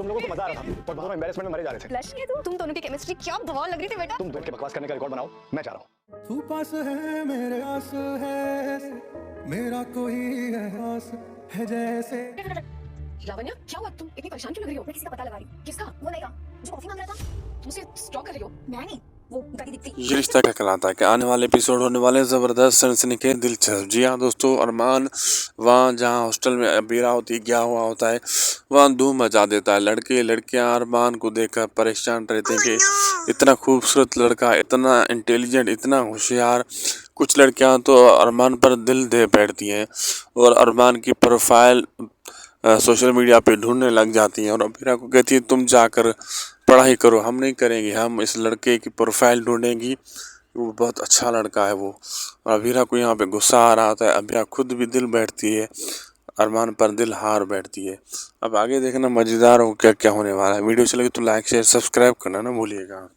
तुम लोगों को मजा आ रहा था और दोनों एम्बैरेसमेंट में मरे जा रहे थे। ब्लश किए तुम दोनों की केमिस्ट्री क्या बवाल लग रही थी बेटा। तुम दोनों के बकवास करने का रिकॉर्ड बनाओ, मैं जा रहा हूँ। तू पास है मेरे आस है, मेरा कोई एहसास है जैसे। लावण्या क्या हुआ, तुम इतनी परेशान क्यों लग रही हो? मैं किसी का पता लगा रही हूँ। किसका? वो नहीं जो कॉफी मांग रहा था, तुम उसे स्टॉक कर रही हो। मैं नहीं, वो गति दिखती। ये रिश्ता क्या कहलाता है कि आने वाले एपिसोड होने वाले हैं जबरदस्त, सनसनीखेज, दिलचस्प। जी हाँ दोस्तों, अरमान वहाँ जहाँ हॉस्टल में अबीरा होती गया हुआ होता है वहाँ धूम मचा देता है। लड़के लड़कियाँ अरमान को देखकर परेशान रहते हैं कि इतना खूबसूरत लड़का, इतना इंटेलिजेंट, इतना होशियार। कुछ लड़कियाँ तो अरमान पर दिल दे बैठती हैं और अरमान की प्रोफाइल सोशल मीडिया पे ढूंढने लग जाती हैं और अबीरा को कहती है तुम जाकर पढ़ाई करो, हम नहीं करेंगे, हम इस लड़के की प्रोफाइल ढूंढेंगी, वो बहुत अच्छा लड़का है वो। और अबीरा को यहाँ पे गुस्सा आ रहा था, अबीरा खुद भी दिल बैठती है, अरमान पर दिल हार बैठती है। अब आगे देखना मज़ेदार हो क्या क्या होने वाला है। वीडियो अच्छी लगी तो लाइक शेयर सब्सक्राइब करना ना भूलिएगा।